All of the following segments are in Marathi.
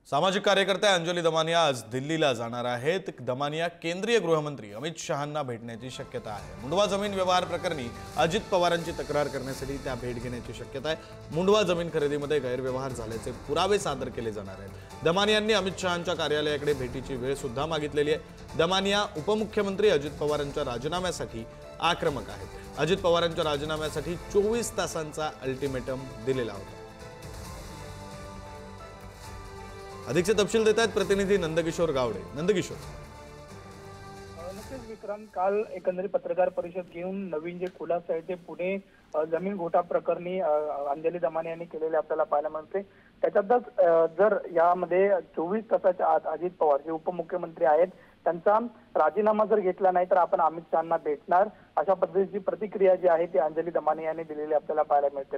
सामाजिक कार्यकर्त्या अंजली दमानिया आज दिल्लीला जाणार आहेत। दमानिया केंद्रीय गृहमंत्री अमित शहांना भेटण्याची शक्यता आहे। मुंडवा जमीन व्यवहार प्रकरणी अजित पवारांची तक्रार करण्यासाठी त्या भेट घेण्याची शक्यता आहे। मुंडवा जमीन खरेदीमध्ये गैरव्यवहार झाल्याचे पुरावे सादर केले जाणार आहेत। दमानियांनी अमित शहांच्या कार्यालयाकडे भेटीची वेळ सुद्धा मागितलेली आहे। दमानिया उपमुख्यमंत्री अजित पवारांच्या राजीनाम्यासाठी आक्रमक आहेत। अजित पवारांच्या राजीनाम्यासाठी 24 तासांचा अल्टिमेटम दिलेला होता। अधिकचे तपशील देत आहेत प्रतिनिधी नंदकिशोर गावडे। नंदकिशोर, नक्कीच विक्रांत, काल एकंदरीत पत्रकार परिषद घेऊन नवीन जे खुलासे आहेत ते पुणे जमीन घोटाळा प्रकरणी अंजली दमानिया यांनी केलेले आपल्याला पाहायला मिळते। त्याच्यातच जर यामध्ये 24 तासाच्या आत अजित पवार जे उपमुख्यमंत्री आहेत त्यांचा राजीनामा जर घेतला नाही तर आपण अमित शहांना भेटणार, अशा पद्धतीची प्रतिक्रिया जी आहे ती अंजली दमानिया यांनी दिलेली आपल्याला पाहायला मिळते।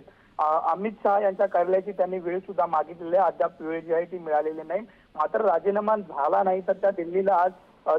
अमित शहा यांच्या कार्यालयाची त्यांनी वेळ सुद्धा मागितलेली आहे, अद्याप वेळ जी आहे ती मिळालेली नाही। मात्र राजीनामा झाला नाही तर त्या दिल्लीला आज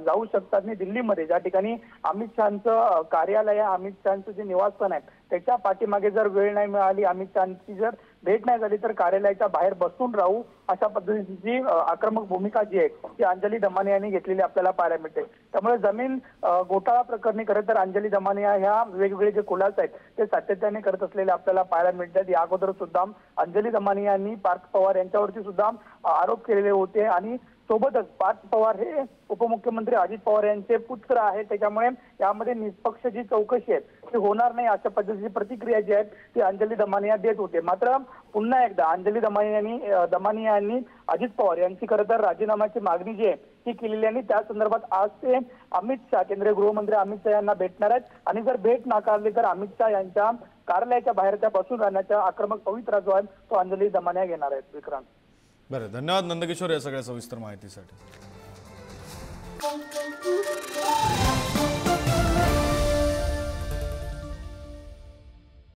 जाऊ शकतात। आणि दिल्लीमध्ये ज्या ठिकाणी अमित शहांचं कार्यालय आहे, अमित शहांचं जे निवासस्थान आहे त्याच्या पाठीमागे जर वेळ नाही मिळाली, अमित शहांची जर भेट नाही झाली तर कार्यालयाच्या बाहेर बसून राहू, अशा पद्धतीची आक्रमक भूमिका जी आहे ती अंजली दमानिया यांनी घेतलेली आपल्याला पाहायला मिळते। त्यामुळे जमीन घोटाळा प्रकरणी खरं तर अंजली दमानिया ह्या वेगवेगळे जे खुलासे आहेत ते सातत्याने करत असलेले आपल्याला पाहायला मिळतात। या अगोदर सुद्धा अंजली दमानिया यांनी पार्थ पवार यांच्यावरती सुद्धा आरोप केलेले होते आणि सोबतच पार्थ पवार हे उपमुख्यमंत्री अजित पवार यांचे पुत्र आहेत, त्याच्यामुळे यामध्ये निष्पक्ष जी चौकशी आहे ती होणार नाही, अशा पद्धतीची प्रतिक्रिया जी आहे ती अंजली दमानिया देत होते। मात्र पुन्हा एकदा अंजली दमानिया यांनी अजित पवार यांची खरं तर राजीनाम्याची मागणी जी आहे ती केलेली आणि त्या संदर्भात आज ते अमित शहा केंद्रीय गृहमंत्री अमित शहा यांना भेटणार आहेत आणि जर भेट नाकारली तर अमित शहा यांच्या कार्यालयाच्या बाहेर त्या बसून राहण्याचा आक्रमक पवित्रा जो आहे तो अंजली दमानिया घेणार आहेत। विक्रांत, बरं, धन्यवाद नंदकिशोर या सगळ्या सविस्तर माहितीसाठी।